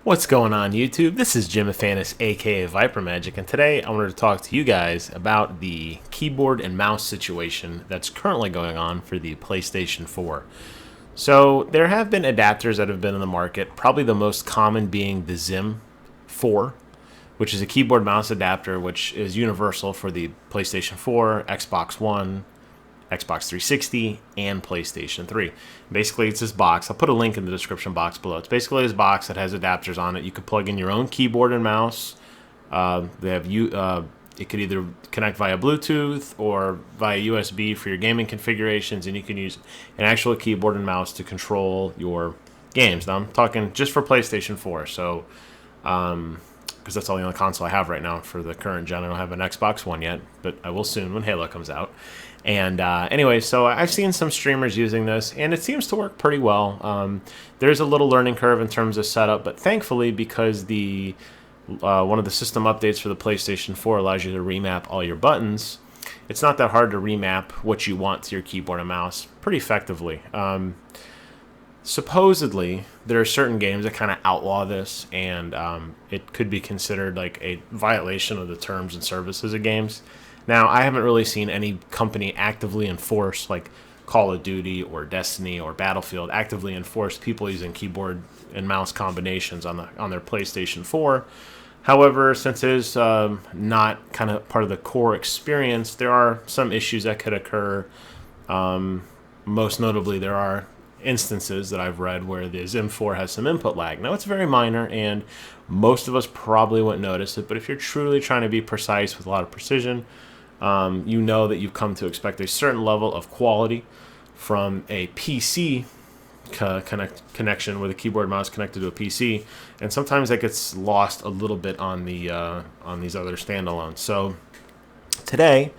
What's going on, YouTube? This is Jim Afanis, aka Viper Magic, and today I wanted to talk to you guys about the keyboard and mouse situation that's currently going on for the PlayStation 4. So there have been adapters that have been in the market, probably the most common being the Zim 4, which is a keyboard mouse adapter which is universal for the PlayStation 4, Xbox One, Xbox 360, and PlayStation 3. Basically, it's this box. I'll put a link in the description box below. It's basically this box that has adapters on it. You could plug in your own keyboard and mouse. They have it could either connect via Bluetooth or via USB for your gaming configurations, and you can use an actual keyboard and mouse to control your games. Now, I'm talking just for PlayStation 4, so because that's all the only console I have right now for the current gen. I don't have an Xbox One yet, but I will soon when Halo comes out. And anyway, so I've seen some streamers using this, and it seems to work pretty well. There's a little learning curve in terms of setup, but thankfully, because the one of the system updates for the PlayStation 4 allows you to remap all your buttons, it's not that hard to remap what you want to your keyboard and mouse pretty effectively. Supposedly, there are certain games that kind of outlaw this, and it could be considered like a violation of the terms and services of games. Now, I haven't really seen any company actively enforce, like Call of Duty or Destiny or Battlefield, actively enforce people using keyboard and mouse combinations on their PlayStation 4. However, since it is not kind of part of the core experience, there are some issues that could occur. Most notably, there are instances that I've read where the Zim 4 has some input lag. Now, it's very minor, and most of us probably wouldn't notice it, but if you're truly trying to be precise with a lot of precision, you know that you've come to expect a certain level of quality from a PC connection with a keyboard and mouse connected to a PC, and sometimes that gets lost a little bit on the on these other standalones. So today,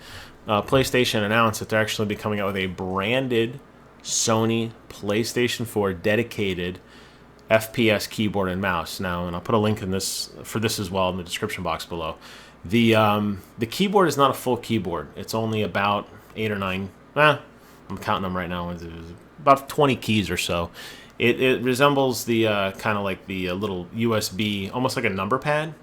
PlayStation announced that they're actually be coming out with a branded Sony PlayStation 4 dedicated FPS keyboard and mouse. Now, and I'll put a link in this for this as well in the description box below. The keyboard is not a full keyboard. It's only about 8 or 9. I'm counting them right now. It's about 20 keys or so. It resembles the kind of like the little USB, almost like a number pad,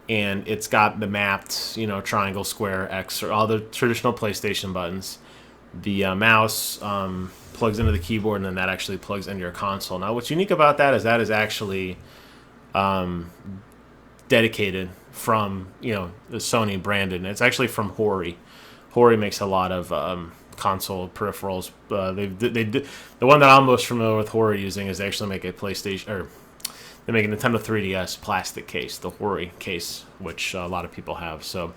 and it's got the mapped, triangle, square, X, or all the traditional PlayStation buttons. The mouse plugs into the keyboard, and then that actually plugs into your console. Now, what's unique about that is actually dedicated from the Sony branded, and it's actually from Hori. Hori makes a lot of console peripherals. The one that I'm most familiar with Hori using is they actually make a PlayStation, or they make a Nintendo 3DS plastic case, the Hori case, which a lot of people have. So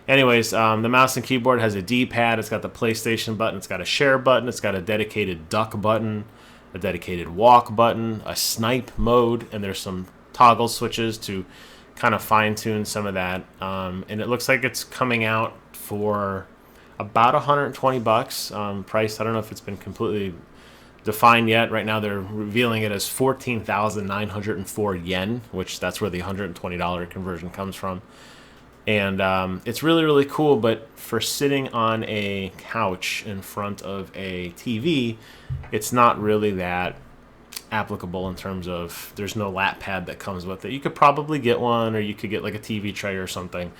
anyways, the mouse and keyboard has a D-pad. It's got the PlayStation button. It's got a share button. It's got a dedicated duck button, a dedicated walk button, a snipe mode, and there's some toggle switches to kind of fine-tune some of that. And it looks like it's coming out for about $120. Price, I don't know if it's been completely defined yet. Right now they're revealing it as 14,904 yen, which that's where the $120 conversion comes from. And it's really, really cool, but for sitting on a couch in front of a TV, it's not really that applicable in terms of there's no lap pad that comes with it. You could probably get one, or you could get like a TV tray or something.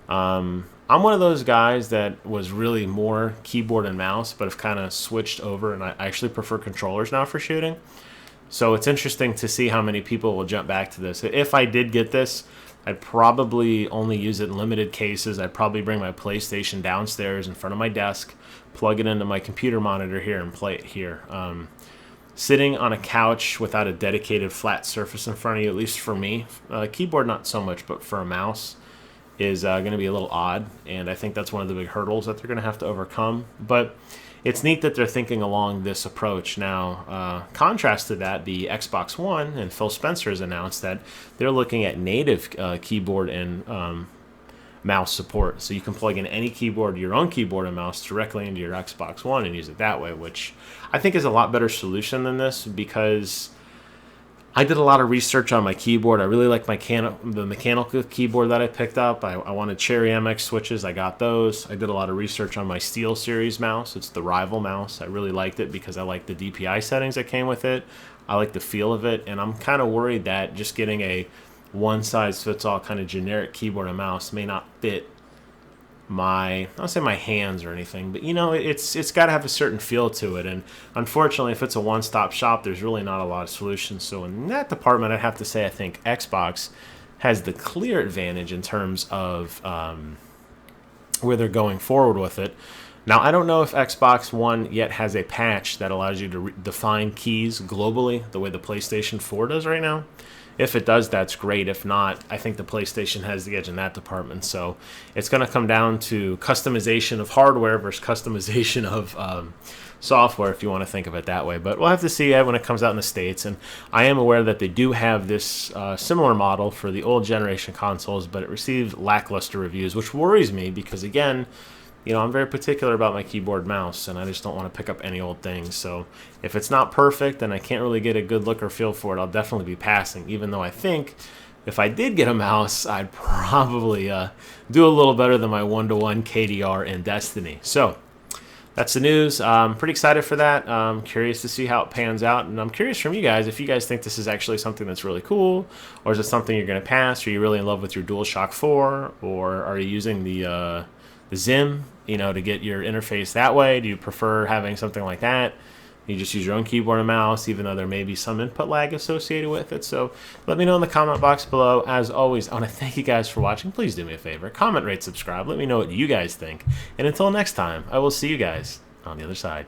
I'm one of those guys that was really more keyboard and mouse, but have kind of switched over, and I actually prefer controllers now for shooting. So it's interesting to see how many people will jump back to this. If I did get this, I'd probably only use it in limited cases. I'd probably bring my PlayStation downstairs in front of my desk, plug it into my computer monitor here, and play it here. Sitting on a couch without a dedicated flat surface in front of you, at least for me, keyboard not so much, but for a mouse, is going to be a little odd, and I think that's one of the big hurdles that they're going to have to overcome. But it's neat that they're thinking along this approach. Now, contrast to that, the Xbox One, and Phil Spencer has announced that they're looking at native keyboard and mouse support, so you can plug in any keyboard, your own keyboard and mouse, directly into your Xbox One and use it that way, which I think is a lot better solution than this, because I did a lot of research on my keyboard. I really like the mechanical keyboard that I picked up. I wanted Cherry MX switches. I got those. I did a lot of research on my Steel Series mouse. It's the rival mouse. I really liked it because I like the DPI settings that came with it. I like the feel of it, and I'm kind of worried that just getting a one-size-fits-all kind of generic keyboard and mouse may not fit I don't say my hands or anything, but it's got to have a certain feel to it. And unfortunately, if it's a one-stop shop, there's really not a lot of solutions. So in that department, I'd have to say I think Xbox has the clear advantage in terms of where they're going forward with it. Now, I don't know if Xbox One yet has a patch that allows you to define keys globally the way the PlayStation 4 does right now. If it does, that's great. If not, I think the PlayStation has the edge in that department. So it's going to come down to customization of hardware versus customization of software, if you want to think of it that way. But we'll have to see when it comes out in the States. And I am aware that they do have this similar model for the old generation consoles, but it received lackluster reviews, which worries me because, again, I'm very particular about my keyboard mouse, and I just don't want to pick up any old things. So if it's not perfect and I can't really get a good look or feel for it, I'll definitely be passing, even though I think if I did get a mouse, I'd probably do a little better than my 1-to-1 KDR in Destiny. So that's the news. I'm pretty excited for that. I'm curious to see how it pans out, and I'm curious from you guys if you guys think this is actually something that's really cool, or is it something you're going to pass? Are you really in love with your DualShock 4, or are you using the Zim, to get your interface that way? Do you prefer having something like that? You just use your own keyboard and mouse, even though there may be some input lag associated with it. So let me know in the comment box below. As always, I want to thank you guys for watching. Please do me a favor. Comment, rate, subscribe. Let me know what you guys think. And until next time, I will see you guys on the other side.